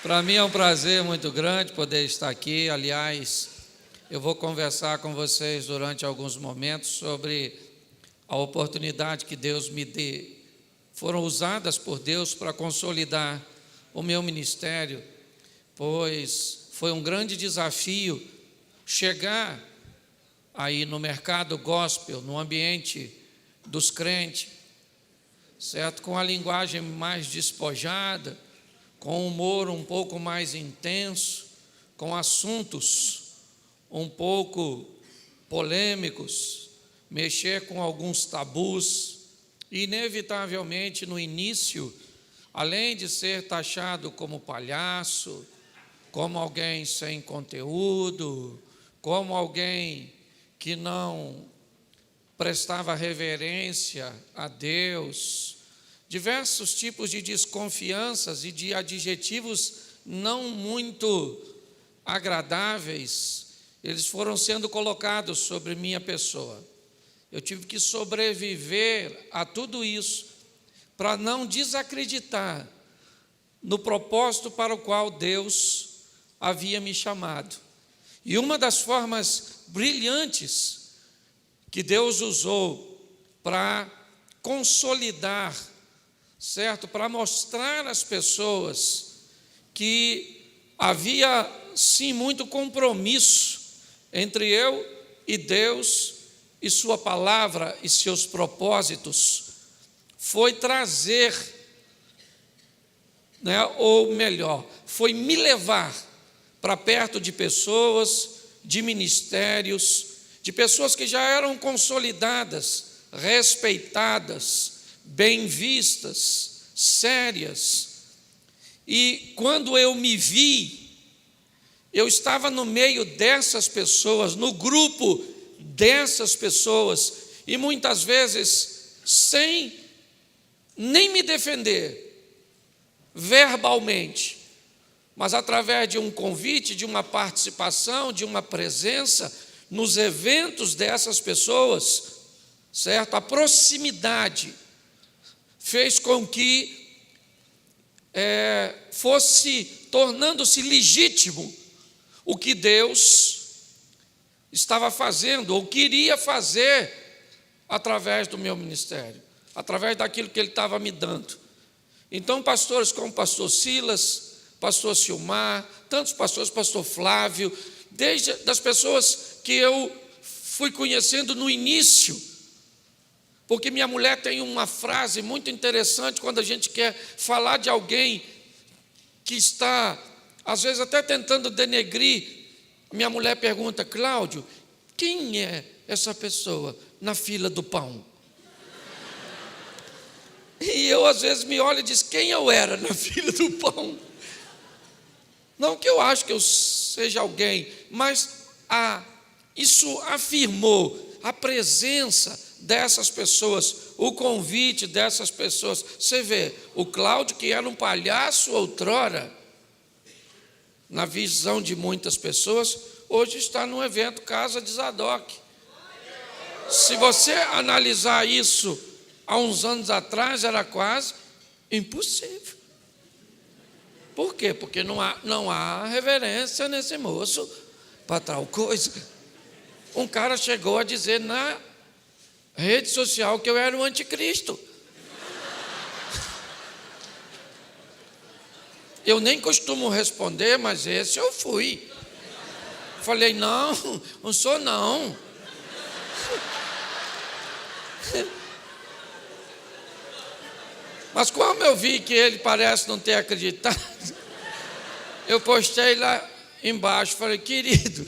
Para mim é um prazer muito grande poder estar aqui. Aliás, eu vou conversar com vocês durante alguns momentos sobre a oportunidade que Deus me deu. Foram usadas por Deus para consolidar o meu ministério, pois foi um grande desafio chegar aí no mercado gospel, no ambiente dos crentes, certo? Com a linguagem mais despojada, com humor um pouco mais intenso, com assuntos um pouco polêmicos, mexer com alguns tabus. Inevitavelmente, no início, além de ser taxado como palhaço, como alguém sem conteúdo, como alguém que não prestava reverência a Deus, diversos tipos de desconfianças e de adjetivos não muito agradáveis, eles foram sendo colocados sobre minha pessoa. Eu tive que sobreviver a tudo isso para não desacreditar no propósito para o qual Deus havia me chamado. E uma das formas brilhantes que Deus usou para consolidar, certo? Para mostrar às pessoas que havia sim muito compromisso entre eu e Deus e sua palavra e seus propósitos, foi trazer, ou melhor, foi me levar para perto de pessoas, de ministérios, de pessoas que já eram consolidadas, respeitadas, bem vistas, sérias. E quando eu me vi, eu estava no meio dessas pessoas, no grupo dessas pessoas, e muitas vezes sem nem me defender verbalmente, mas através de um convite, de uma participação, de uma presença nos eventos dessas pessoas, certo? A proximidade fez com que fosse tornando-se legítimo o que Deus estava fazendo ou queria fazer através do meu ministério, através daquilo que Ele estava me dando. Então, pastores como o pastor Silas, pastor Silmar, tantos pastores, pastor Flávio, desde das pessoas que eu fui conhecendo no início, porque minha mulher tem uma frase muito interessante quando a gente quer falar de alguém que está, às vezes, até tentando denegrir. Minha mulher pergunta: Cláudio, quem é essa pessoa na fila do pão? E eu, às vezes, me olho e diz: quem eu era na fila do pão? Não que eu acho que eu seja alguém, mas isso afirmou a presença dessas pessoas, o convite dessas pessoas. Você vê, o Cláudio, que era um palhaço outrora, na visão de muitas pessoas, hoje está num evento Casa de Zadok. Se você analisar isso há uns anos atrás, era quase impossível. Por quê? Porque não há reverência nesse moço para tal coisa. Um cara chegou a dizer na rede social que eu era o anticristo. Eu nem costumo responder, mas esse eu fui. Falei: não sou não. Mas como eu vi que ele parece não ter acreditado, eu postei lá embaixo, falei: querido,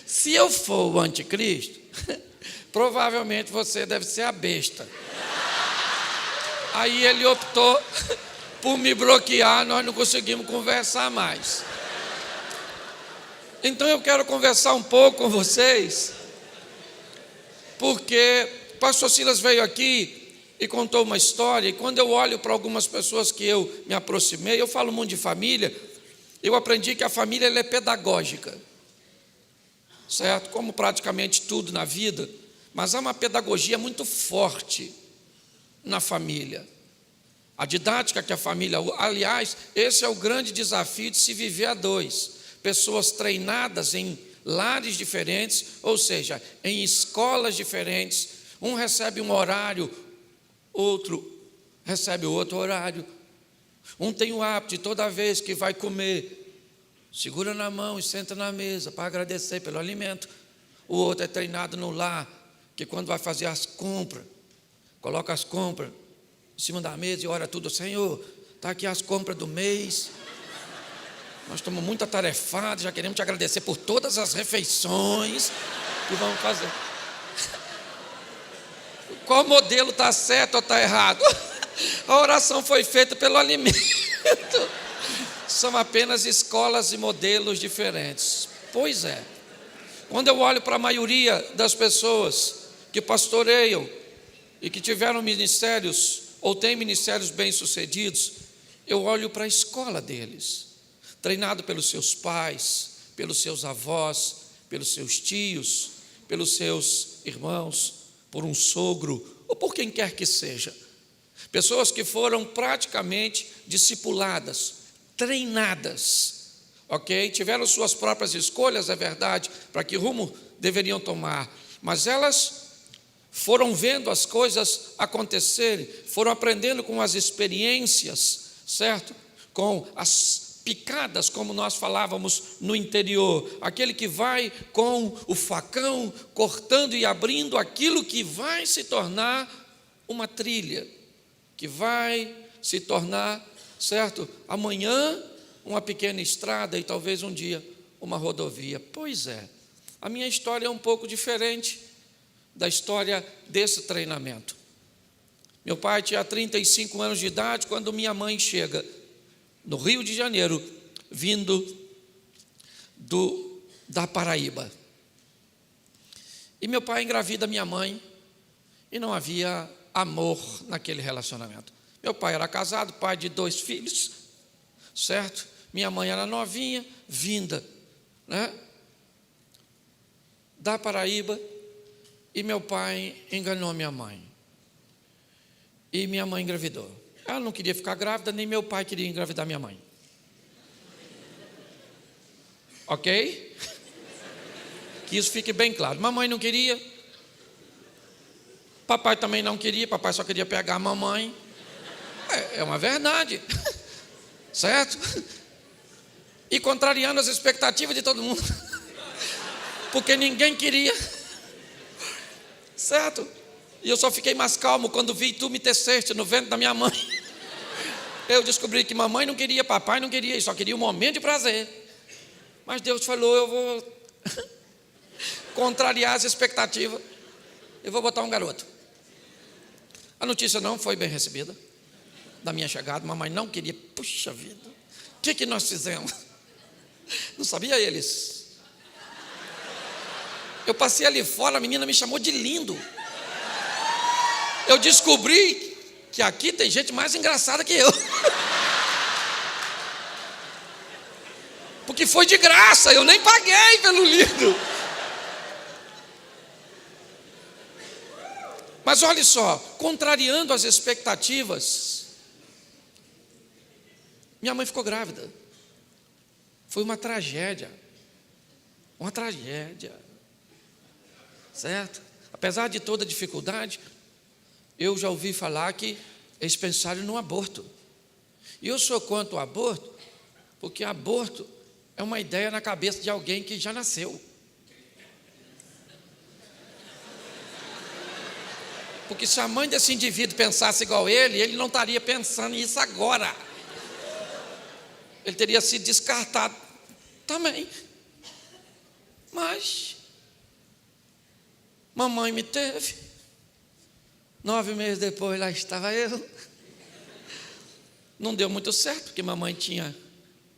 se eu for o anticristo, provavelmente você deve ser a besta. Aí ele optou por me bloquear, nós não conseguimos conversar mais. Então eu quero conversar um pouco com vocês, porque o pastor Silas veio aqui e contou uma história, e quando eu olho para algumas pessoas que eu me aproximei, eu falo muito de família, eu aprendi que a família ela é pedagógica, certo? Como praticamente tudo na vida, mas há uma pedagogia muito forte na família. A didática que a família... Aliás, esse é o grande desafio de se viver a dois. Pessoas treinadas em lares diferentes, ou seja, em escolas diferentes. Um recebe um horário, outro recebe outro horário. Um tem o hábito de toda vez que vai comer, segura na mão e senta na mesa para agradecer pelo alimento. O outro é treinado no lar, que quando vai fazer as compras, coloca as compras em cima da mesa e ora tudo: Senhor, está aqui as compras do mês. Nós estamos muito atarefados, já queremos te agradecer por todas as refeições que vamos fazer. Qual modelo está certo ou está errado? A oração foi feita pelo alimento. São apenas escolas e modelos diferentes. Pois é. Quando eu olho para a maioria das pessoas que pastoreiam e que tiveram ministérios ou têm ministérios bem-sucedidos, eu olho para a escola deles, treinado pelos seus pais, pelos seus avós, pelos seus tios, pelos seus irmãos, por um sogro ou por quem quer que seja. Pessoas que foram praticamente discipuladas, treinadas, ok? Tiveram suas próprias escolhas, é verdade, para que rumo deveriam tomar, mas elas foram vendo as coisas acontecerem, foram aprendendo com as experiências, certo? Com as picadas, como nós falávamos no interior, aquele que vai com o facão cortando e abrindo aquilo que vai se tornar uma trilha, que vai se tornar, certo, amanhã uma pequena estrada e talvez um dia uma rodovia. Pois é, a minha história é um pouco diferente da história desse treinamento. Meu pai tinha 35 anos de idade quando minha mãe chega no Rio de Janeiro, vindo da Paraíba. E meu pai engravida minha mãe e não havia amor naquele relacionamento. Meu pai era casado, pai de 2 filhos, certo? Minha mãe era novinha, vinda, né, da Paraíba, e meu pai enganou minha mãe. E minha mãe engravidou. Ela não queria ficar grávida, nem meu pai queria engravidar minha mãe. Ok? Que isso fique bem claro. Mamãe não queria. Papai também não queria. Papai só queria pegar a mamãe. É uma verdade. Certo? E contrariando as expectativas de todo mundo. Porque ninguém queria. Certo? E eu só fiquei mais calmo quando vi tu me teceste no ventre da minha mãe. Eu descobri que mamãe não queria, papai não queria, e só queria um momento de prazer. Mas Deus falou: eu vou contrariar as expectativas, eu vou botar um garoto. A notícia não foi bem recebida da minha chegada. Mamãe não queria. Puxa vida, o que nós fizemos? Não sabia eles. Eu passei ali fora, a menina me chamou de lindo. Eu descobri que aqui tem gente mais engraçada que eu. Porque foi de graça, eu nem paguei pelo lindo. Mas olha só, contrariando as expectativas, minha mãe ficou grávida. Foi uma tragédia. Uma tragédia. Certo? Apesar de toda a dificuldade, eu já ouvi falar que eles pensaram no aborto. E eu sou contra o aborto, porque aborto é uma ideia na cabeça de alguém que já nasceu. Porque se a mãe desse indivíduo pensasse igual ele não estaria pensando nisso agora. Ele teria sido descartado também. Mas mamãe me teve. 9 meses depois, lá estava eu. Não deu muito certo, porque mamãe tinha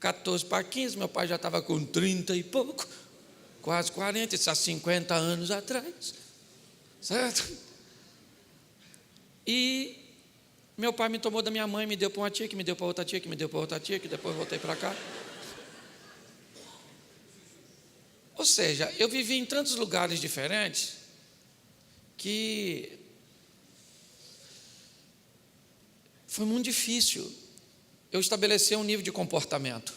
14 para 15, meu pai já estava com 30 e pouco, quase 40, isso há 50 anos atrás, certo? E meu pai me tomou da minha mãe, me deu para uma tia, que me deu para outra tia, que me deu para outra tia, que depois voltei para cá. Ou seja, eu vivi em tantos lugares diferentes que foi muito difícil eu estabelecer um nível de comportamento.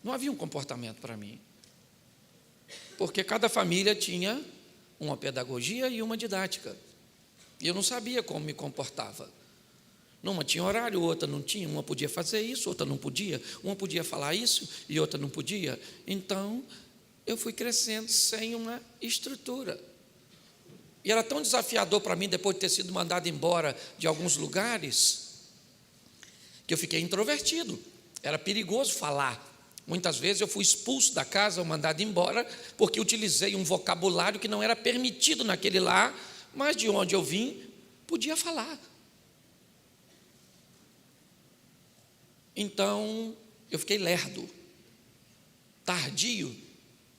Não havia um comportamento para mim, porque cada família tinha uma pedagogia e uma didática, e eu não sabia como me comportava. Uma tinha horário, outra não tinha, uma podia fazer isso, outra não podia, uma podia falar isso e outra não podia. Então, eu fui crescendo sem uma estrutura. E era tão desafiador para mim, depois de ter sido mandado embora de alguns lugares, que eu fiquei introvertido. Era perigoso falar. Muitas vezes eu fui expulso da casa ou mandado embora, porque utilizei um vocabulário que não era permitido naquele lar, mas de onde eu vim, podia falar. Então, eu fiquei lerdo, tardio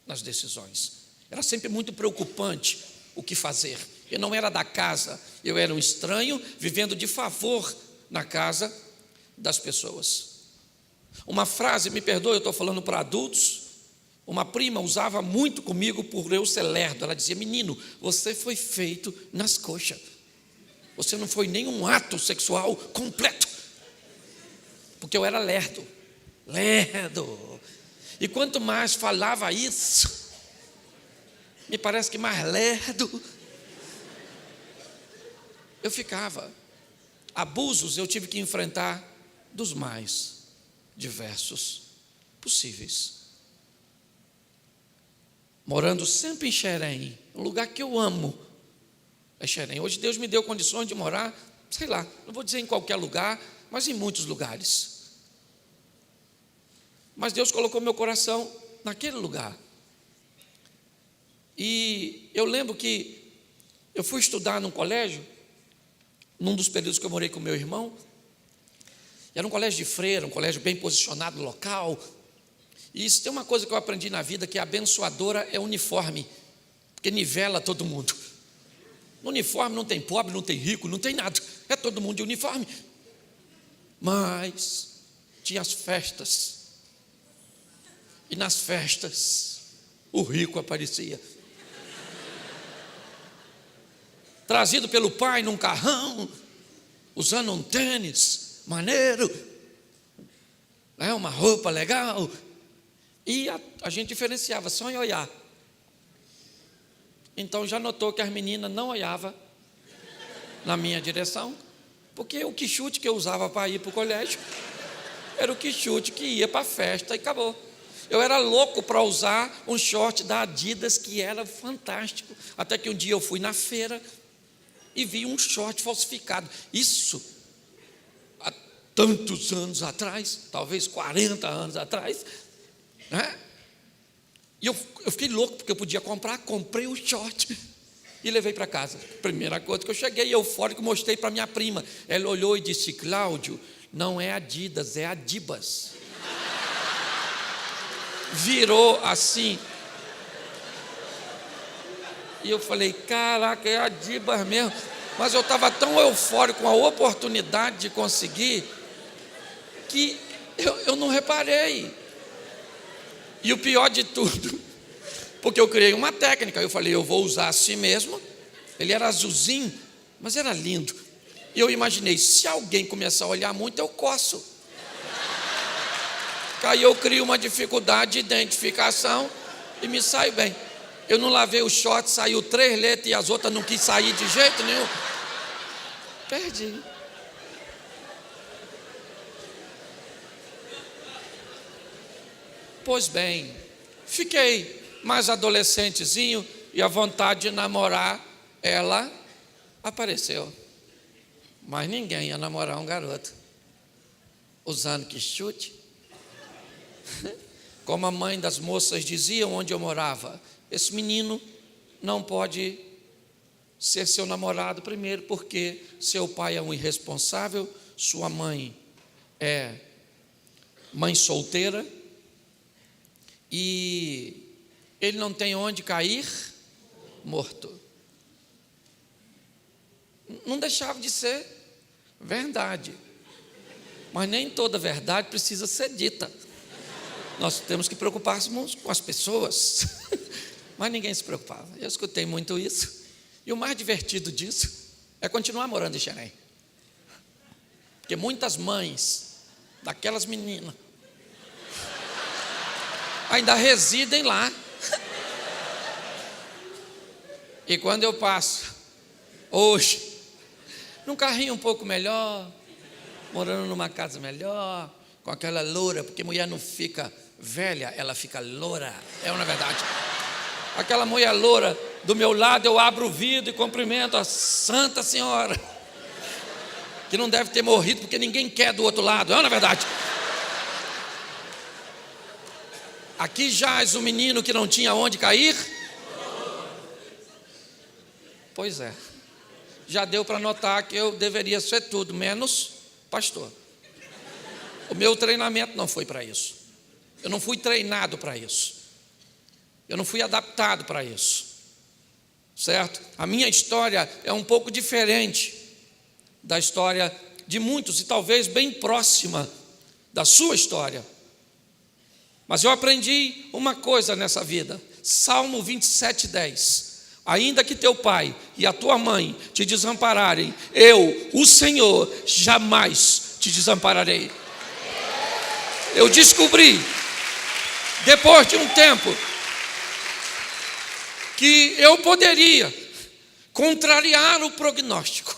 nas decisões. Era sempre muito preocupante o que fazer. Eu não era da casa, eu era um estranho, vivendo de favor na casa das pessoas. Uma frase, me perdoe, eu estou falando para adultos, uma prima usava muito comigo por eu ser lerdo. Ela dizia: menino, você foi feito nas coxas. Você não foi nenhum ato sexual completo. Porque eu era lerdo. E quanto mais falava isso, me parece que mais lerdo eu ficava. Abusos eu tive que enfrentar dos mais diversos possíveis. Morando sempre em Xerém, um lugar que eu amo, é Xerém. Hoje Deus me deu condições de morar, sei lá, não vou dizer em qualquer lugar, mas em muitos lugares. Mas Deus colocou meu coração naquele lugar. E eu lembro que eu fui estudar num colégio, num dos períodos que eu morei com meu irmão. Era um colégio de freira, um colégio bem posicionado local. E isso tem uma coisa que eu aprendi na vida, que a abençoadora é uniforme, porque nivela todo mundo. No uniforme não tem pobre, não tem rico, não tem nada, é todo mundo de uniforme. Mas tinha as festas, e nas festas o rico aparecia, trazido pelo pai num carrão, usando um tênis maneiro, uma roupa legal. E a gente diferenciava só em olhar. Então já notou que as meninas não olhavam na minha direção, porque o quichute que eu usava para ir para o colégio era o quichute que ia para a festa e acabou. Eu era louco para usar um short da Adidas que era fantástico. Até que um dia eu fui na feira e vi um short falsificado. Isso há tantos anos atrás, talvez 40 anos atrás, né? E eu fiquei louco porque eu podia comprar. Comprei o short e levei para casa. Primeira coisa que eu cheguei eufórico, mostrei para minha prima. Ela olhou e disse: Cláudio, não é Adidas, é Adibas. Virou assim. E eu falei: caraca, é Adibas mesmo. Mas eu estava tão eufórico com a oportunidade de conseguir, que eu não reparei. E o pior de tudo, porque eu criei uma técnica, eu falei: eu vou usar assim mesmo. Ele era azulzinho, mas era lindo. E eu imaginei, se alguém começar a olhar muito, eu coço. Aí eu crio uma dificuldade de identificação e me saio bem. Eu não lavei o short, saiu 3 letras e as outras não quis sair de jeito nenhum. Perdi. Pois bem, fiquei mais adolescentezinho e a vontade de namorar, ela apareceu. Mas ninguém ia namorar um garoto usando quichute. Como a mãe das moças dizia onde eu morava: esse menino não pode ser seu namorado, primeiro porque seu pai é um irresponsável, sua mãe é mãe solteira, e ele não tem onde cair morto. Não deixava de ser verdade, mas nem toda verdade precisa ser dita. Nós temos que preocupar-nos com as pessoas. Mas ninguém se preocupava. Eu escutei muito isso. E o mais divertido disso é continuar morando em Xerém. Porque muitas mães daquelas meninas ainda residem lá. E quando eu passo, hoje, num carrinho um pouco melhor, morando numa casa melhor, com aquela loura, porque mulher não fica velha, ela fica loura, é uma verdade. Aquela mulher loura do meu lado, eu abro o vidro e cumprimento a Santa Senhora, que não deve ter morrido, porque ninguém quer do outro lado, é uma verdade. Aqui jaz o menino que não tinha onde cair. Pois é, já deu para notar que eu deveria ser tudo, menos pastor. O meu treinamento não foi para isso. Eu não fui treinado para isso. Eu não fui adaptado para isso. Certo? A minha história é um pouco diferente da história de muitos e talvez bem próxima da sua história. Mas eu aprendi uma coisa nessa vida. Salmo 27:10. Ainda que teu pai e a tua mãe te desampararem, eu, o Senhor, jamais te desampararei. Eu descobri, depois de um tempo, que eu poderia contrariar o prognóstico,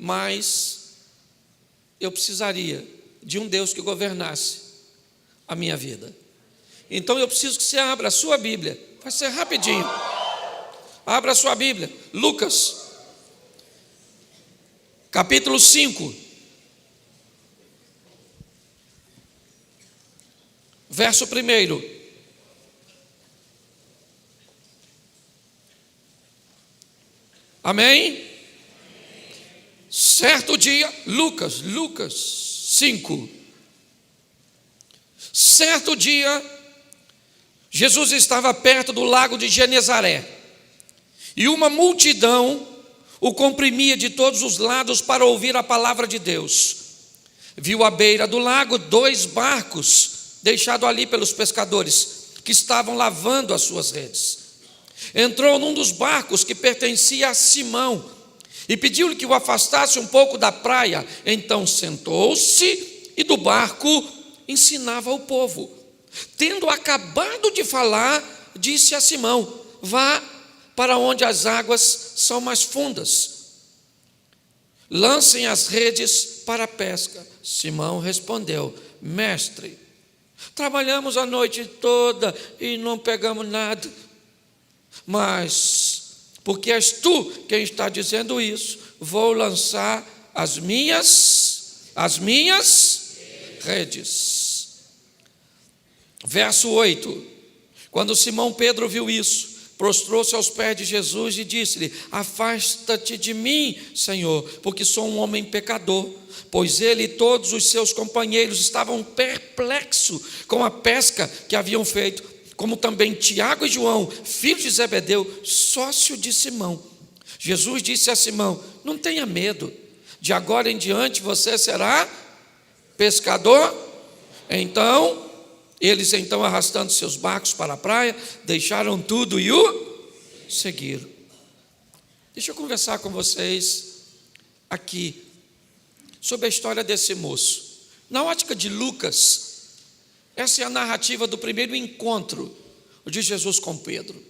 mas eu precisaria de um Deus que governasse a minha vida. Então eu preciso que você abra a sua Bíblia. Vai ser rapidinho. Abra a sua Bíblia. Lucas, capítulo 5, verso 1. Amém? Certo dia, Lucas 5. Certo dia, Jesus estava perto do lago de Genezaré, e uma multidão o comprimia de todos os lados para ouvir a palavra de Deus. Viu à beira do lago 2 barcos, deixados ali pelos pescadores, que estavam lavando as suas redes. Entrou num dos barcos que pertencia a Simão, e pediu-lhe que o afastasse um pouco da praia. Então sentou-se e do barco ensinava o povo. Tendo acabado de falar, disse a Simão: vá para onde as águas são mais fundas, lancem as redes para a pesca. Simão respondeu: mestre, trabalhamos a noite toda e não pegamos nada, mas porque és tu quem está dizendo isso, vou lançar as minhas redes. Verso 8. Quando Simão Pedro viu isso, prostrou-se aos pés de Jesus e disse-lhe: afasta-te de mim, Senhor, porque sou um homem pecador. Pois ele e todos os seus companheiros estavam perplexos com a pesca que haviam feito, como também Tiago e João, filhos de Zebedeu, sócio de Simão. Jesus disse a Simão: não tenha medo, de agora em diante você será pescador. Eles arrastando seus barcos para a praia, deixaram tudo e o seguiram. Deixa eu conversar com vocês aqui sobre a história desse moço. Na ótica de Lucas, essa é a narrativa do primeiro encontro de Jesus com Pedro.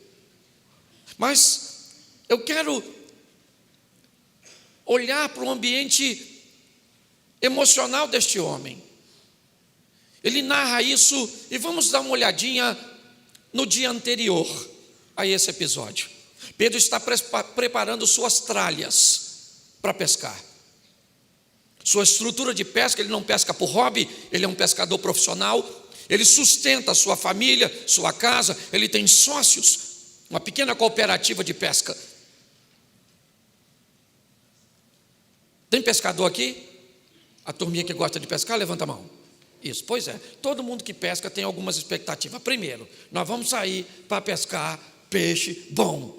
Mas eu quero olhar para o ambiente emocional deste homem. Ele narra isso e vamos dar uma olhadinha no dia anterior a esse episódio. Pedro está preparando suas tralhas para pescar. Sua estrutura de pesca, ele não pesca por hobby, ele é um pescador profissional. Ele sustenta a sua família, sua casa, ele tem sócios, uma pequena cooperativa de pesca. Tem pescador aqui? A turminha que gosta de pescar, levanta a mão. Isso, pois é, todo mundo que pesca tem algumas expectativas. Primeiro, nós vamos sair para pescar peixe bom.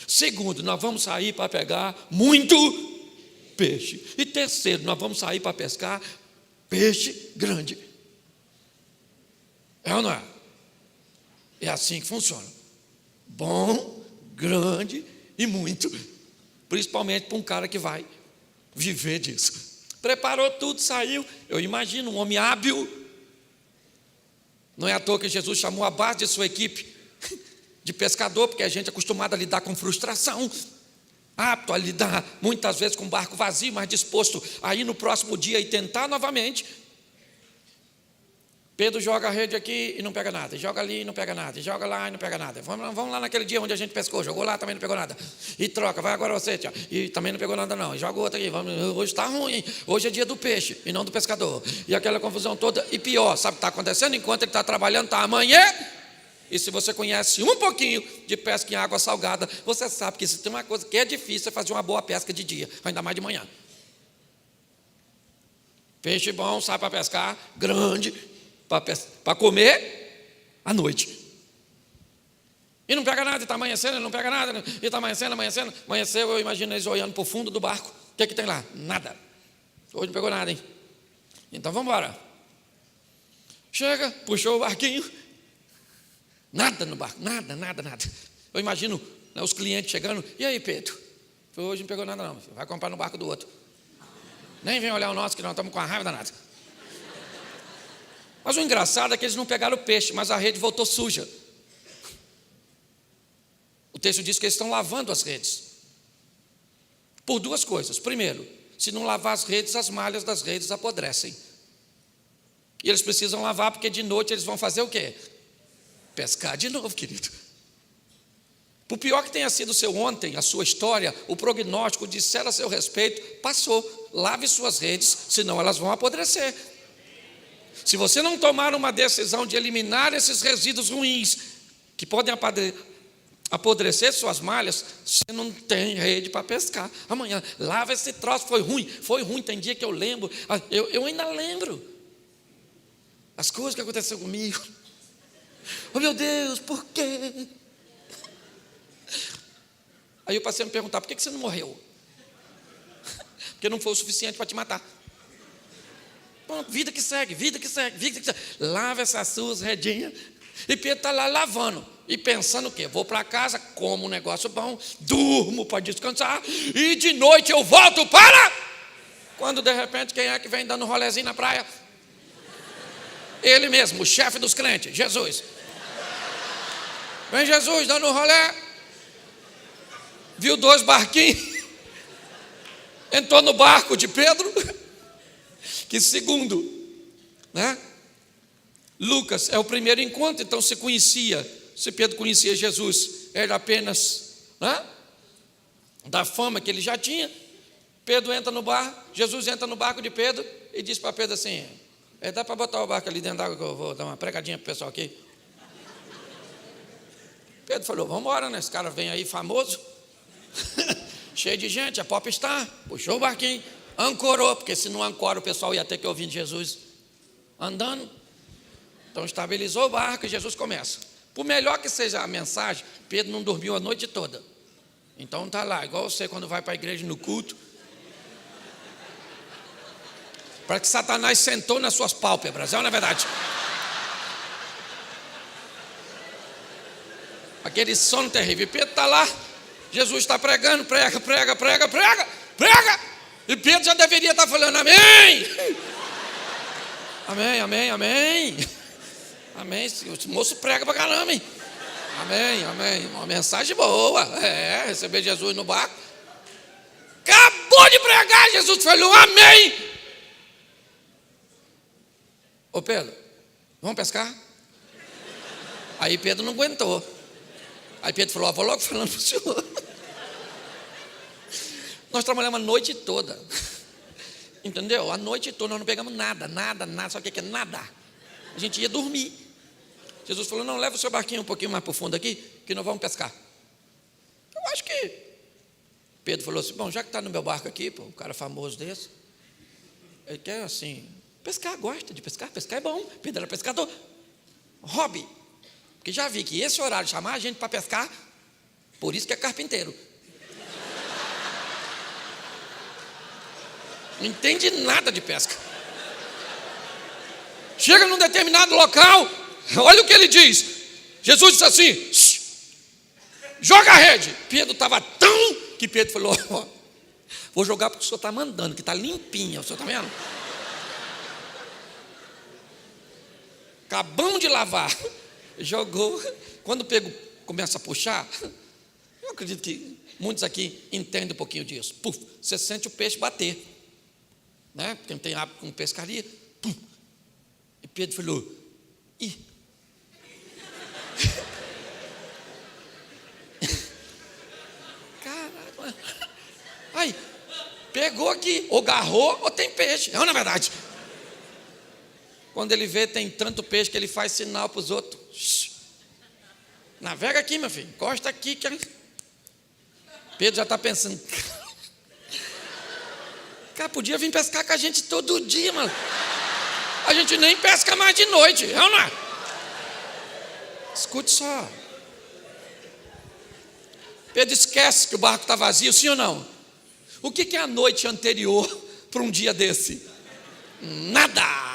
Segundo, nós vamos sair para pegar muito peixe. E terceiro, nós vamos sair para pescar peixe grande. É ou não é? É assim que funciona. Bom, grande e muito. Principalmente para um cara que vai viver disso. Preparou tudo, saiu. Eu imagino um homem hábil. Não é à toa que Jesus chamou a base de sua equipe de pescador, porque a gente é acostumado a lidar com frustração, apto a lidar muitas vezes com um barco vazio, mas disposto a ir no próximo dia e tentar novamente. Pedro joga a rede aqui e não pega nada, joga ali e não pega nada, joga lá e não pega nada. Vamos lá naquele dia onde a gente pescou, jogou lá, também não pegou nada. E troca, vai agora você, tia, e também não pegou nada não. E joga outro aqui, hoje está ruim, hoje é dia do peixe e não do pescador. E aquela confusão toda, e pior, sabe o que está acontecendo? Enquanto ele está trabalhando, está amanhã. E se você conhece um pouquinho de pesca em água salgada, você sabe que se tem uma coisa que é difícil é fazer uma boa pesca de dia, ainda mais de manhã. Peixe bom, sai para pescar, grande, para comer à noite. E não pega nada, e está amanhecendo, não pega nada, e está amanhecendo. Amanheceu, eu imagino eles olhando para o fundo do barco. O que é que tem lá? Nada. Hoje não pegou nada, hein? Então vamos embora. Chega, puxou o barquinho. Nada no barco, nada. Eu imagino, né, os clientes chegando. E aí, Pedro? Hoje não pegou nada não, vai comprar no barco do outro. Nem vem olhar o nosso, que nós estamos com a raiva danada. Mas o engraçado é que eles não pegaram o peixe, mas a rede voltou suja. O texto diz que eles estão lavando as redes. Por duas coisas. Primeiro, se não lavar as redes, as malhas das redes apodrecem. E eles precisam lavar, porque de noite eles vão fazer o quê? Pescar de novo, querido. Por pior que tenha sido o seu ontem, a sua história, o prognóstico disseram a seu respeito, passou. Lave suas redes, senão elas vão apodrecer. Se você não tomar uma decisão de eliminar esses resíduos ruins, que podem apodrecer suas malhas, você não tem rede para pescar. Amanhã, lava esse troço, foi ruim, tem dia que eu lembro, eu ainda lembro as coisas que aconteceram comigo. Oh meu Deus, por quê? Aí eu passei a me perguntar, por que você não morreu? Porque não foi o suficiente para te matar. Bom, vida que segue. Lava essas suas redinhas. E Pedro está lá lavando e pensando o quê? Vou para casa, como um negócio bom, durmo para descansar e de noite eu volto para... Quando de repente quem é que vem dando um rolezinho na praia? Ele mesmo, o chefe dos crentes, Jesus. Vem Jesus dando um rolé, viu 2 barquinhos, entrou no barco de Pedro, que segundo, né, Lucas, é o primeiro encontro. Então se Pedro conhecia Jesus, era apenas, né, da fama que ele já tinha. Pedro entra no barco, Jesus entra no barco de Pedro e diz para Pedro assim, dá para botar o barco ali dentro d'água que eu vou dar uma pregadinha para o pessoal aqui. Pedro falou, vamos embora, né? Esse cara vem aí famoso, cheio de gente, é popstar, puxou o barquinho, ancorou, porque se não ancora o pessoal ia ter que ouvir Jesus andando. Então estabilizou o barco e Jesus começa. Por melhor que seja a mensagem, Pedro não dormiu a noite toda. Então está lá, igual você quando vai para a igreja no culto, para que Satanás sentou nas suas pálpebras, não é verdade? Aquele sono terrível. E Pedro está lá, Jesus está pregando, prega. E Pedro já deveria estar falando amém. Amém. O moço prega para caramba, hein? Amém. Uma mensagem boa. Receber Jesus no barco. Acabou de pregar, Jesus falou amém. Ô Pedro, vamos pescar? Aí Pedro não aguentou. Aí Pedro falou, vou logo falando para o senhor. Nós trabalhamos a noite toda. Entendeu? A noite toda nós não pegamos nada. Sabe o que é nada? A gente ia dormir. Jesus falou, não, leva o seu barquinho um pouquinho mais para o fundo aqui, que nós vamos pescar. Eu acho que... Pedro falou assim, bom, já que está no meu barco aqui, pô, um cara famoso desse, ele quer assim, pescar, gosta de pescar é bom. Pedro era pescador. Hobby. Porque já vi que esse horário, chamar a gente para pescar, por isso que é carpinteiro. Não entende nada de pesca. Chega num determinado local, olha o que ele diz. Jesus disse assim, joga a rede. Pedro estava tão que Pedro falou, Vou jogar porque o senhor está mandando, que está limpinha, o senhor está vendo? Acabamos de lavar. Jogou. Quando o pego começa a puxar, eu acredito que muitos aqui entendem um pouquinho disso. Puf, você sente o peixe bater, né? Porque não tem hábito com pescaria. Pum. E Pedro falou: ih. Caramba. Aí, pegou aqui, ou agarrou, ou tem peixe. Não, na verdade. Quando ele vê, tem tanto peixe que ele faz sinal para os outros. Shhh. Navega aqui, meu filho. Encosta aqui. Pedro já está pensando. Cara, podia vir pescar com a gente todo dia, mano. A gente nem pesca mais de noite. É ou não é? Escute só. Pedro esquece que o barco está vazio, sim ou não? O que é a noite anterior para um dia desse? Nada.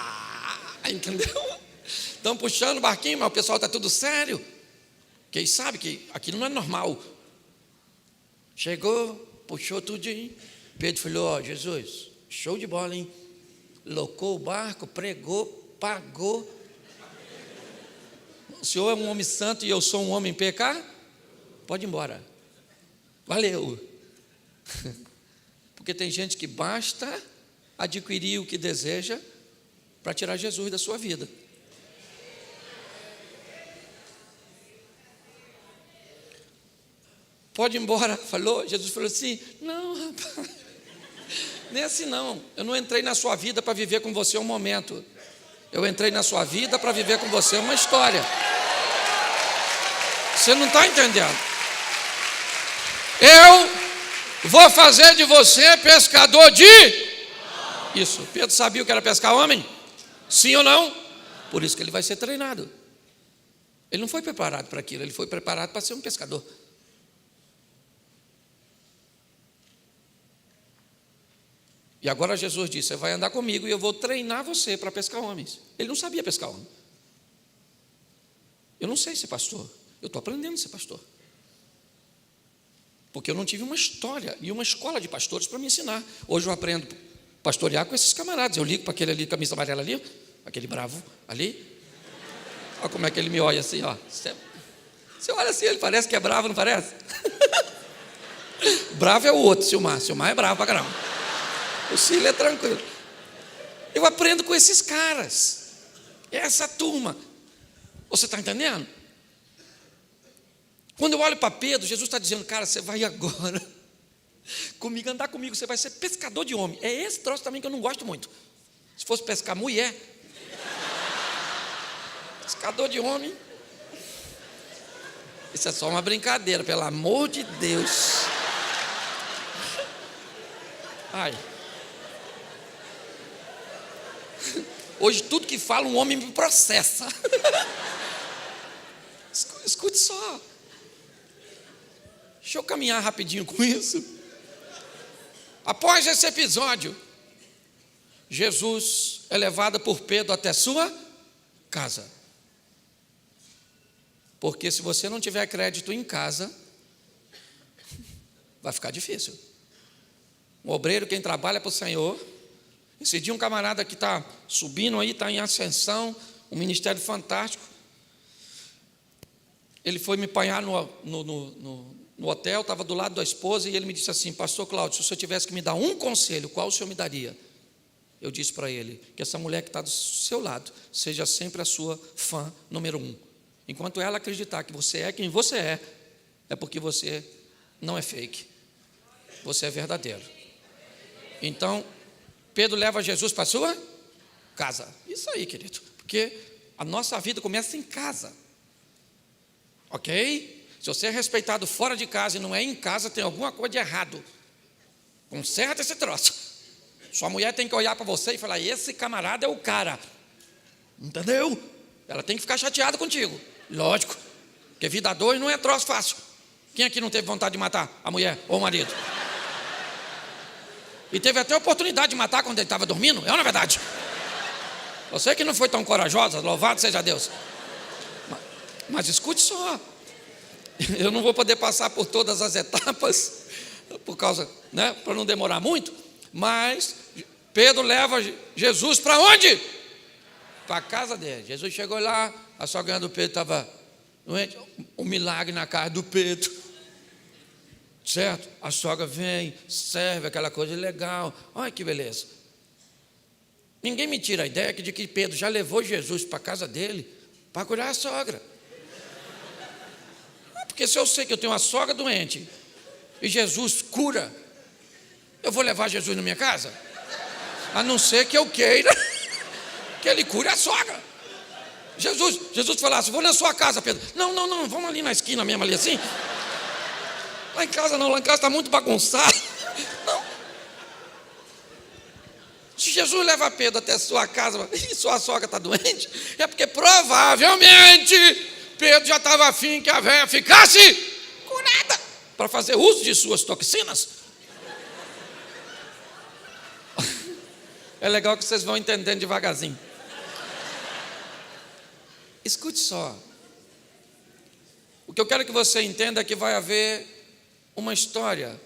Entendeu? Estão puxando o barquinho, mas o pessoal está tudo sério. Porque eles sabem que aquilo não é normal. Chegou, puxou tudinho. Pedro falou: ó, Jesus, show de bola, hein? Locou o barco, pregou, pagou. O senhor é um homem santo e eu sou um homem pecado? Pode ir embora. Valeu. Porque tem gente que basta adquirir o que deseja para tirar Jesus da sua vida. Pode ir embora, falou. Jesus falou assim: não, rapaz, nem assim não. Eu não entrei na sua vida para viver com você um momento. Eu entrei na sua vida para viver com você uma história. Você não está entendendo. Eu vou fazer de você pescador de... Isso, Pedro sabia o que era pescar homem? Sim ou não? Por isso que ele vai ser treinado. Ele não foi preparado para aquilo, ele foi preparado para ser um pescador. E agora Jesus disse: você vai andar comigo e eu vou treinar você para pescar homens. Ele não sabia pescar homem. Eu não sei ser pastor, eu estou aprendendo a ser pastor. Porque eu não tive uma história e uma escola de pastores para me ensinar. Hoje eu aprendo a pastorear com esses camaradas. Eu ligo para aquele ali, camisa amarela ali, aquele bravo ali. Olha como é que ele me olha assim, ó. Você olha assim, ele parece que é bravo, não parece? Bravo é o outro, Silmar. Silmar é bravo pra caramba. O Cílio é tranquilo. Eu aprendo com esses caras. Essa turma. Você está entendendo? Quando eu olho para Pedro, Jesus está dizendo: cara, você vai agora comigo, andar comigo, você vai ser pescador de homem. É esse troço também que eu não gosto muito. Se fosse pescar mulher, pescador de homem, isso é só uma brincadeira, pelo amor de Deus. Ai. Hoje tudo que fala um homem me processa. Escute só. Deixa eu caminhar rapidinho com isso. Após esse episódio, Jesus é levado por Pedro até sua casa. Porque se você não tiver crédito em casa, vai ficar difícil. Um obreiro, quem trabalha para o Senhor. Esse dia um camarada que está subindo aí, está em ascensão, um ministério fantástico. Ele foi me apanhar no hotel, estava do lado da esposa, e ele me disse assim: pastor Cláudio, se o senhor tivesse que me dar um conselho, qual o senhor me daria? Eu disse para ele que essa mulher que está do seu lado seja sempre a sua fã número 1. Enquanto ela acreditar que você é quem você é porque você não é fake, você é verdadeiro. Então Pedro leva Jesus para a sua casa. Isso aí, querido, porque a nossa vida começa em casa, ok? Se você é respeitado fora de casa e não é em casa, tem alguma coisa de errado. Conserta esse troço. Sua mulher tem que olhar para você e falar: esse camarada é o cara. Entendeu? Ela tem que ficar chateada contigo. Lógico, porque vida a dois não é troço fácil. Quem aqui não teve vontade de matar a mulher ou o marido? E teve até a oportunidade de matar quando ele estava dormindo? É ou não é verdade? Você que não foi tão corajosa, louvado seja Deus. Mas escute só. Eu não vou poder passar por todas as etapas, por causa, né, para não demorar muito. Mas Pedro leva Jesus para onde? Para a casa dele. Jesus chegou lá, a sogra do Pedro estava doente, um milagre na casa do Pedro, certo? A sogra vem, serve aquela coisa legal, olha que beleza. Ninguém me tira a ideia de que Pedro já levou Jesus para a casa dele para curar a sogra. Porque se eu sei que eu tenho uma sogra doente e Jesus cura, eu vou levar Jesus na minha casa? A não ser que eu queira que ele cure a sogra. Jesus falasse, vou na sua casa, Pedro. Não, vamos ali na esquina mesmo, ali assim. Lá em casa não, lá em casa está muito bagunçado. Não. Se Jesus leva Pedro até a sua casa e sua sogra está doente, é porque provavelmente Pedro já estava afim que a velha ficasse curada para fazer uso de suas toxinas. É legal que vocês vão entendendo devagarzinho. Escute só. O que eu quero que você entenda é que vai haver uma história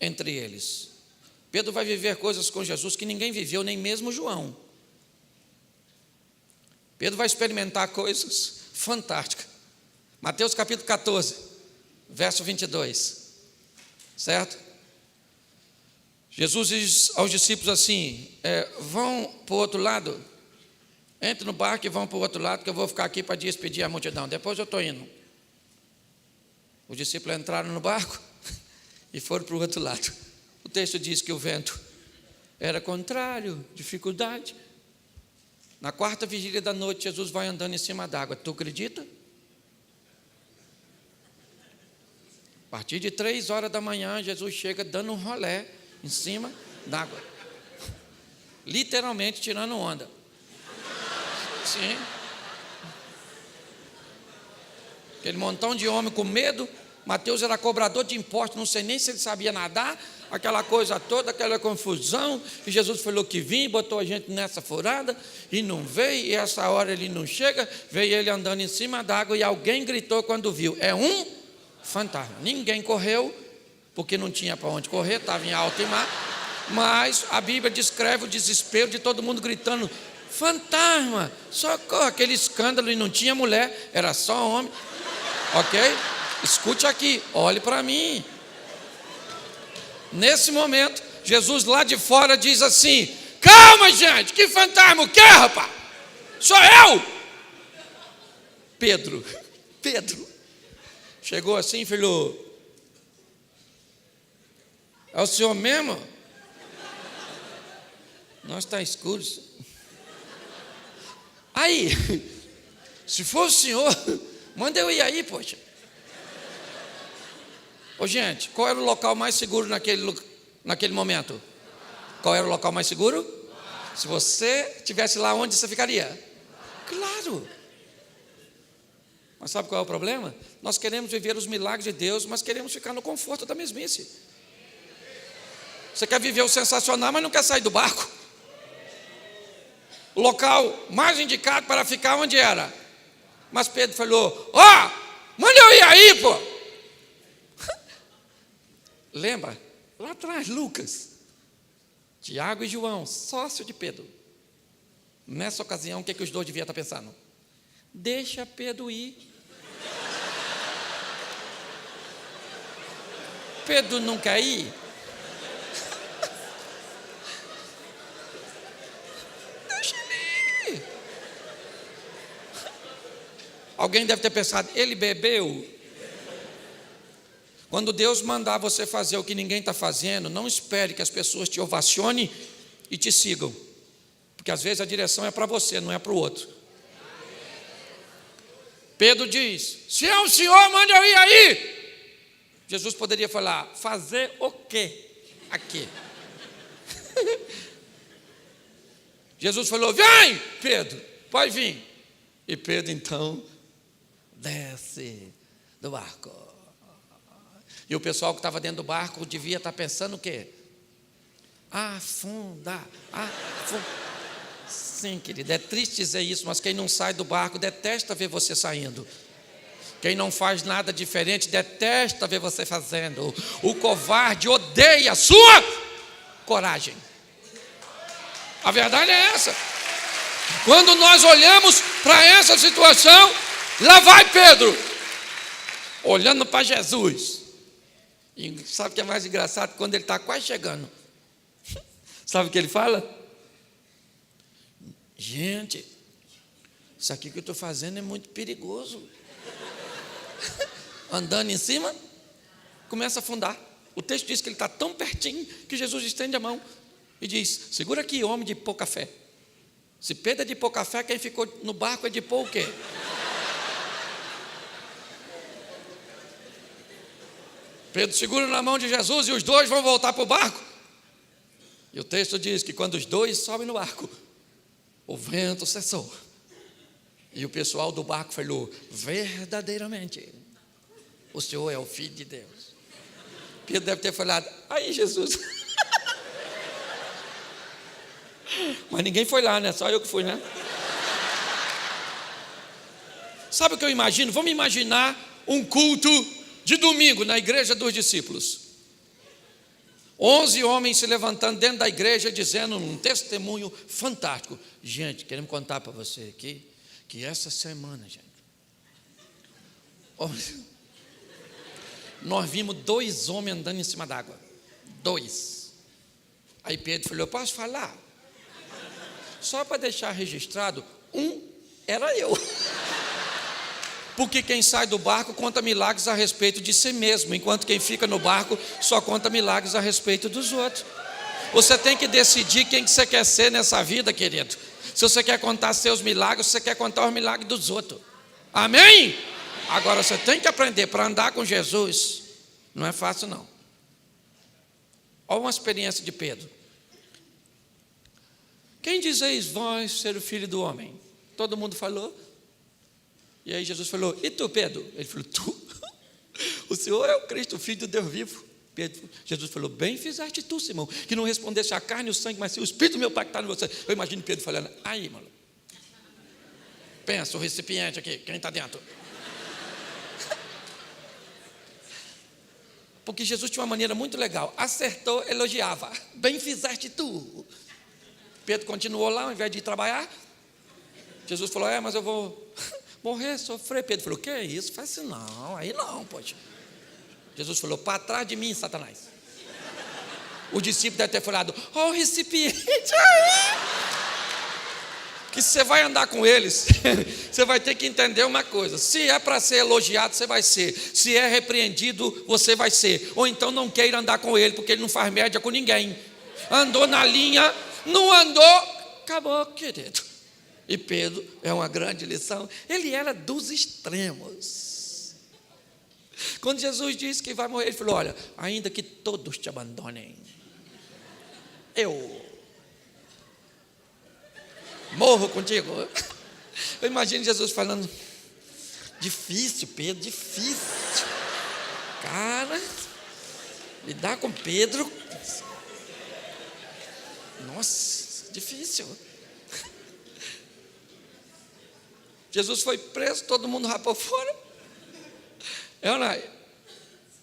entre eles. Pedro vai viver coisas com Jesus que ninguém viveu, nem mesmo João. Pedro vai experimentar coisas fantásticas. Mateus capítulo 14, verso 22. Certo? Jesus diz aos discípulos assim, vão para o outro lado, entre no barco e vão para o outro lado, que eu vou ficar aqui para despedir a multidão, depois eu estou indo. Os discípulos entraram no barco e foram para o outro lado. O texto diz que o vento era contrário, dificuldade. Na quarta vigília da noite, Jesus vai andando em cima d'água, tu acredita? A partir de 3 horas da manhã, Jesus chega dando um rolé em cima d'água, literalmente tirando onda. Sim. Aquele montão de homem com medo. Mateus era cobrador de impostos, não sei nem se ele sabia nadar, aquela coisa toda, aquela confusão, e Jesus falou que vinha, botou a gente nessa furada, e não veio, e essa hora ele não chega, veio ele andando em cima d'água, e alguém gritou quando viu, é um fantasma. Ninguém correu, porque não tinha para onde correr, estava em alto mar, mas a Bíblia descreve o desespero de todo mundo gritando, fantasma, socorro, aquele escândalo, e não tinha mulher, era só homem, ok? Escute aqui, olhe para mim. Nesse momento, Jesus lá de fora diz assim, calma gente, que fantasma, o que rapaz? Sou eu! Pedro, chegou assim e falou, é o senhor mesmo? Não, está escuro. Aí, se for o senhor, manda eu ir aí, poxa. Ô gente, qual era o local mais seguro naquele momento? Qual era o local mais seguro? Se você estivesse lá, onde você ficaria? Claro. Mas sabe qual é o problema? Nós queremos viver os milagres de Deus, mas queremos ficar no conforto da mesmice. Você quer viver o sensacional, mas não quer sair do barco. O local mais indicado para ficar onde era? Mas Pedro falou, manda eu ir aí, pô. Lembra? Lá atrás, Lucas, Tiago e João, sócio de Pedro. Nessa ocasião, o que os dois deviam estar pensando? Deixa Pedro ir. Pedro não quer ir? Deixa ele ir. Alguém deve ter pensado, ele bebeu? Quando Deus mandar você fazer o que ninguém está fazendo, não espere que as pessoas te ovacionem e te sigam. Porque às vezes a direção é para você, não é para o outro. Pedro diz, se é o senhor, manda eu ir aí. Jesus poderia falar, fazer o quê aqui? Jesus falou, vem Pedro, pode vir. E Pedro então desce do barco. E o pessoal que estava dentro do barco devia estar pensando o quê? Afunda. Sim, querido, é triste dizer isso, mas quem não sai do barco detesta ver você saindo. Quem não faz nada diferente detesta ver você fazendo. O covarde odeia a sua coragem. A verdade é essa. Quando nós olhamos para essa situação, lá vai Pedro, olhando para Jesus. E sabe o que é mais engraçado? Quando ele está quase chegando, sabe o que ele fala? Gente, isso aqui que eu estou fazendo é muito perigoso. Andando em cima, começa a afundar. O texto diz que ele está tão pertinho que Jesus estende a mão e diz: segura aqui, homem de pouca fé. Se Pedro é de pouca fé, quem ficou no barco é de pouco o quê? Pedro segura na mão de Jesus e os dois vão voltar para o barco. E o texto diz que quando os dois sobem no barco, o vento cessou. E o pessoal do barco falou: verdadeiramente, o Senhor é o Filho de Deus. Pedro deve ter falado: aí Jesus. Mas ninguém foi lá, né? Só eu que fui, né? Sabe o que eu imagino? Vamos imaginar um culto de domingo na igreja dos discípulos. 11 homens se levantando dentro da igreja dizendo um testemunho fantástico. Gente, queremos contar para você aqui que essa semana, gente, nós vimos 2 homens andando em cima d'água. 2. Aí Pedro falou: eu posso falar? Só para deixar registrado, era eu. Porque quem sai do barco conta milagres a respeito de si mesmo, enquanto quem fica no barco só conta milagres a respeito dos outros. Você tem que decidir quem que você quer ser nessa vida, querido. Se você quer contar seus milagres, se você quer contar os milagres dos outros. Amém? Agora você tem que aprender para andar com Jesus. Não é fácil, não. Olha uma experiência de Pedro. Quem dizeis vós ser o filho do homem? Todo mundo falou. E aí Jesus falou: e tu, Pedro? Ele falou: tu? O Senhor é o Cristo, o Filho do Deus vivo. Jesus falou: bem fizeste tu, Simão, que não respondesse a carne e o sangue, mas sim o Espírito do meu Pai que está em você. Eu imagino Pedro falando: aí, mano, pensa o recipiente aqui, quem está dentro? Porque Jesus tinha uma maneira muito legal. Acertou, elogiava: bem fizeste tu. Pedro continuou lá, ao invés de ir trabalhar. Jesus falou: mas eu vou morrer, sofrer. Pedro falou: que é isso? Faz isso não, aí não, poxa. Jesus falou: para trás de mim, Satanás. O discípulo deve ter falado: o recipiente aí. Que você vai andar com eles, você vai ter que entender uma coisa: se é para ser elogiado, você vai ser. Se é repreendido, você vai ser. Ou então não queira andar com ele, porque ele não faz média com ninguém. Andou na linha, não andou, acabou, querido. E Pedro é uma grande lição. Ele era dos extremos. Quando Jesus disse que vai morrer, ele falou: olha, ainda que todos te abandonem, eu morro contigo. Eu imagino Jesus falando: difícil, Pedro, difícil. Cara, lidar com Pedro, nossa, difícil. Jesus foi preso, todo mundo rapou fora.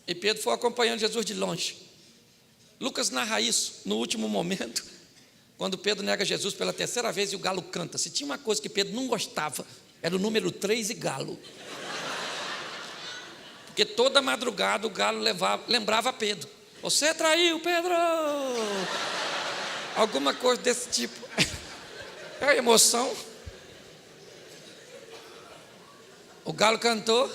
E Pedro foi acompanhando Jesus de longe. Lucas narra isso no último momento, quando Pedro nega Jesus pela 3ª vez e o galo canta. Se tinha uma coisa que Pedro não gostava, era o número 3 e galo. Porque toda madrugada o galo lembrava Pedro: você traiu, Pedro. Alguma coisa desse tipo. É a emoção. O galo cantou.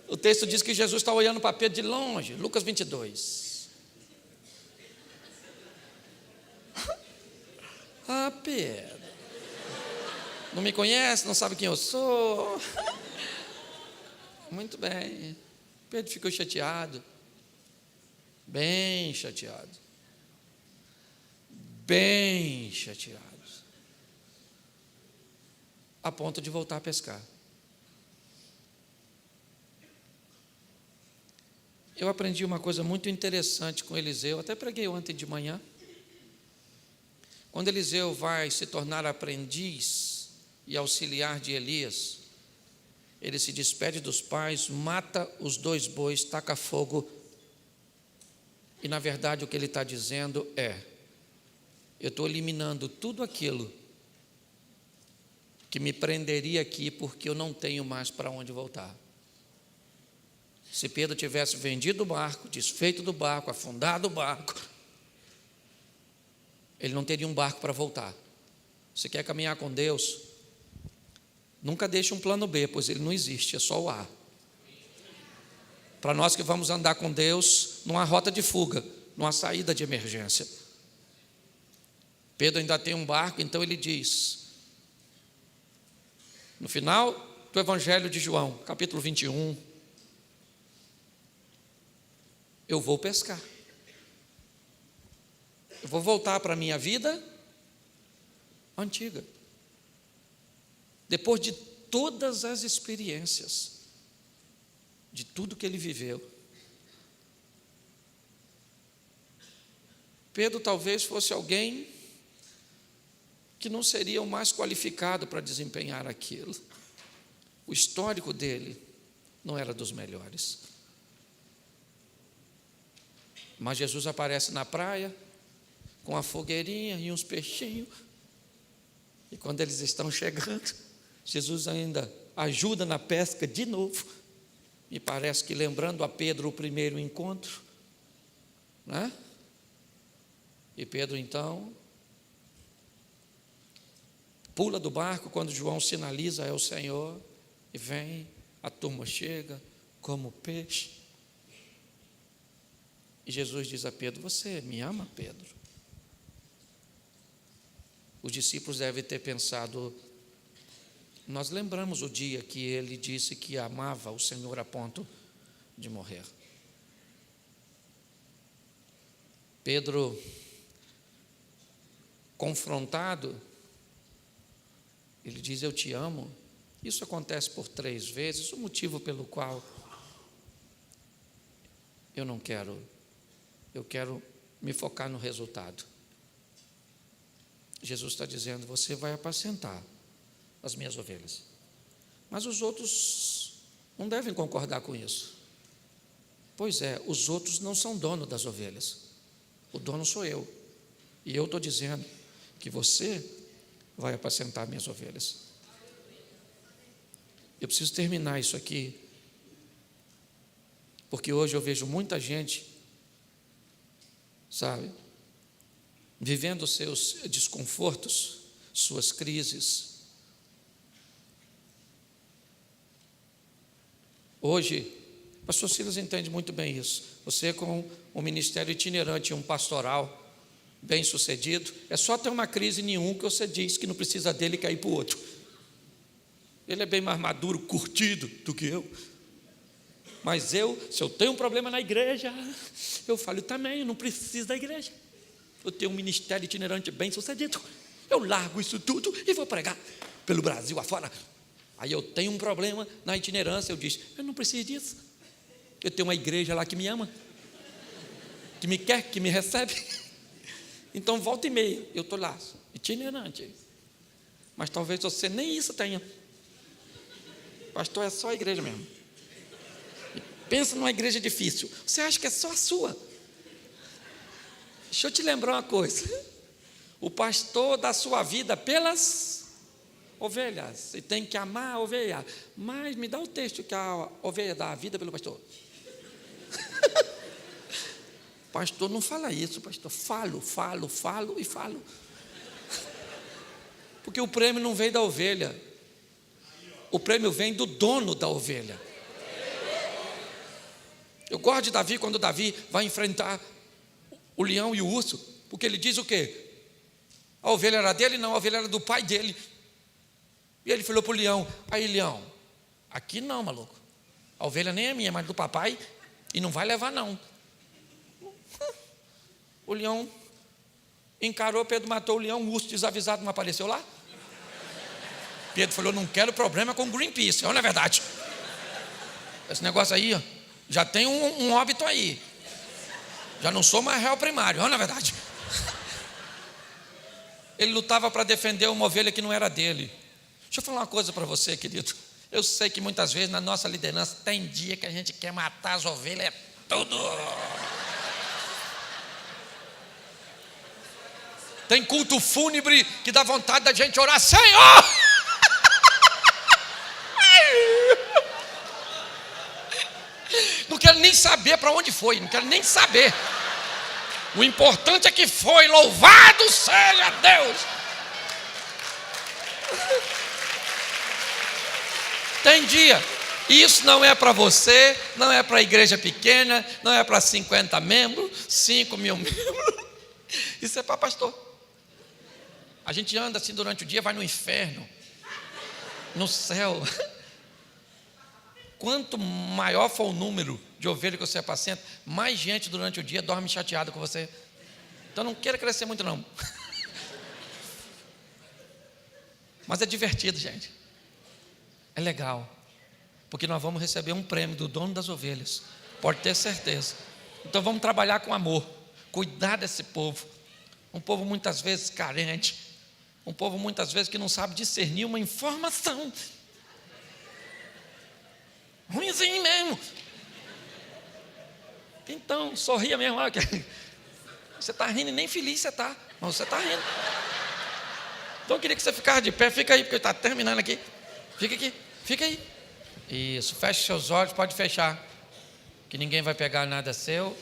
O texto diz que Jesus está olhando para Pedro de longe. Lucas 22. Ah, Pedro, não me conhece, não sabe quem eu sou. Muito bem. Pedro ficou chateado. Bem chateado. Bem chateado. A ponto de voltar a pescar. Eu aprendi uma coisa muito interessante com Eliseu, até preguei ontem de manhã. Quando Eliseu vai se tornar aprendiz e auxiliar de Elias, ele se despede dos pais, mata os 2 bois, taca fogo. E na verdade o que ele está dizendo é: eu estou eliminando tudo aquilo que me prenderia aqui, porque eu não tenho mais para onde voltar. Se Pedro tivesse vendido o barco, desfeito do barco, afundado o barco, ele não teria um barco para voltar. Você quer caminhar com Deus? Nunca deixe um plano B, pois ele não existe, é só o A. Para nós que vamos andar com Deus, não há rota de fuga, não há saída de emergência. Pedro ainda tem um barco, então ele diz, no final do Evangelho de João, capítulo 21, eu vou pescar. Eu vou voltar para a minha vida antiga. Depois de todas as experiências, de tudo que ele viveu. Pedro talvez fosse alguém que não seria o mais qualificado para desempenhar aquilo. O histórico dele não era dos melhores. Mas Jesus aparece na praia com a fogueirinha e uns peixinhos. E quando eles estão chegando, Jesus ainda ajuda na pesca de novo. Me parece que lembrando a Pedro o primeiro encontro, né? E Pedro então pula do barco quando João sinaliza é o Senhor, e vem, a turma chega como peixe. E Jesus diz a Pedro: você me ama, Pedro? Os discípulos devem ter pensado, nós lembramos o dia que ele disse que amava o Senhor a ponto de morrer. Pedro, confrontado, ele diz: eu te amo. Isso acontece por 3 vezes, o motivo pelo qual eu não quero, eu quero me focar no resultado. Jesus está dizendo: você vai apacentar as minhas ovelhas. Mas os outros não devem concordar com isso. Pois é, os outros não são donos das ovelhas. O dono sou eu. E eu estou dizendo que você vai apacentar minhas ovelhas. Eu preciso terminar isso aqui, porque hoje eu vejo muita gente, sabe, vivendo seus desconfortos, suas crises. Hoje, o pastor Silas entende muito bem isso. Você com um ministério itinerante, um pastoral bem sucedido, é só ter uma crise em um que você diz que não precisa dele cair para o outro. Ele é bem mais maduro, curtido do que eu. Mas se eu tenho um problema na igreja, eu falo também, eu não preciso da igreja. Eu tenho um ministério itinerante bem sucedido. Eu largo isso tudo e vou pregar pelo Brasil afora. Aí eu tenho um problema na itinerância, eu digo: eu não preciso disso. Eu tenho uma igreja lá que me ama, que me quer, que me recebe. Então volta e meia, eu estou lá, itinerante. Mas talvez você nem isso tenha. Pastor, é só a igreja mesmo. Pensa numa igreja difícil. Você acha que é só a sua? Deixa eu te lembrar uma coisa. O pastor dá sua vida pelas ovelhas. Você tem que amar a ovelha. Mas me dá o texto que a ovelha dá a vida pelo pastor. Pastor, não fala isso, pastor. Falo e falo. Porque o prêmio não vem da ovelha. O prêmio vem do dono da ovelha. Eu gosto de Davi quando Davi vai enfrentar o leão e o urso, porque ele diz o quê? A ovelha era dele? Não, a ovelha era do pai dele. E ele falou para o leão: aí leão, aqui não, maluco, a ovelha nem é minha, mas do papai, e não vai levar não. O leão encarou, Pedro matou o leão, o urso desavisado não apareceu lá. Pedro falou: não quero problema com Greenpeace. Olha a verdade, esse negócio aí, ó, já tem um óbito aí, já não sou mais réu primário. Olha a verdade. Ele lutava para defender uma ovelha que não era dele. Deixa eu falar uma coisa para você, querido. Eu sei que muitas vezes na nossa liderança tem dia que a gente quer matar as ovelhas, é tudo. Tem culto fúnebre que dá vontade da gente orar, Senhor! Não quero nem saber para onde foi, não quero nem saber. O importante é que foi, louvado seja Deus. Tem dia, isso não é para você, não é para a igreja pequena, não é para 50 membros, 5 mil membros, isso é para pastor. A gente anda assim durante o dia, vai no inferno, no céu. Quanto maior for o número de ovelhas que você apacenta, mais gente durante o dia dorme chateada com você. Então não queira crescer muito não. Mas é divertido, gente. É legal. Porque nós vamos receber um prêmio do dono das ovelhas. Pode ter certeza. Então vamos trabalhar com amor. Cuidar desse povo. Um povo muitas vezes carente. Um povo muitas vezes que não sabe discernir uma informação. Ruimzinho mesmo. Então, sorria mesmo. Você está rindo e nem feliz você está. Mas você está rindo. Então eu queria que você ficasse de pé. Fica aí, porque está terminando aqui. Fica aqui, fica aí. Isso, feche seus olhos, pode fechar. Que ninguém vai pegar nada seu.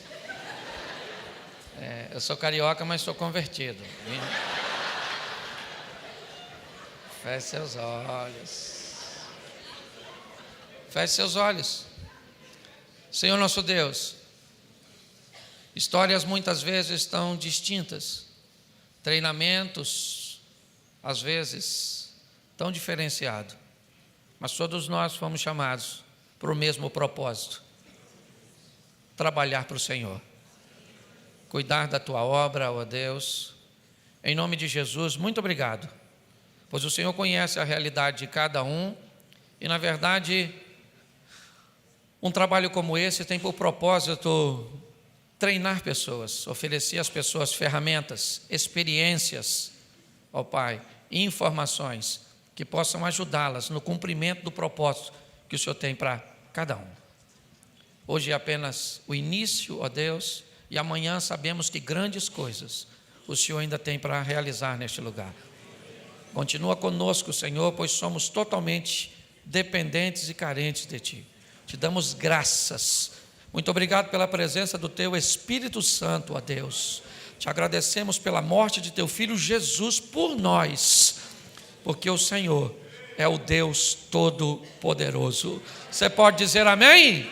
Eu sou carioca, mas sou convertido. Feche seus olhos. Feche seus olhos. Senhor nosso Deus, histórias muitas vezes estão distintas. Treinamentos, às vezes, tão diferenciados. Mas todos nós fomos chamados para o mesmo propósito. Trabalhar para o Senhor. Cuidar da tua obra, ó Deus. Em nome de Jesus, muito obrigado. Pois o Senhor conhece a realidade de cada um. E na verdade, um trabalho como esse tem por propósito treinar pessoas. Oferecer às pessoas ferramentas, experiências, ó Pai, informações que possam ajudá-las no cumprimento do propósito que o Senhor tem para cada um. Hoje é apenas o início, ó Deus, e amanhã sabemos que grandes coisas o Senhor ainda tem para realizar neste lugar. Continua conosco, Senhor, pois somos totalmente dependentes e carentes de Ti. Te damos graças. Muito obrigado pela presença do Teu Espírito Santo, ó Deus. Te agradecemos pela morte de Teu Filho Jesus por nós, porque o Senhor é o Deus Todo-Poderoso. Você pode dizer amém?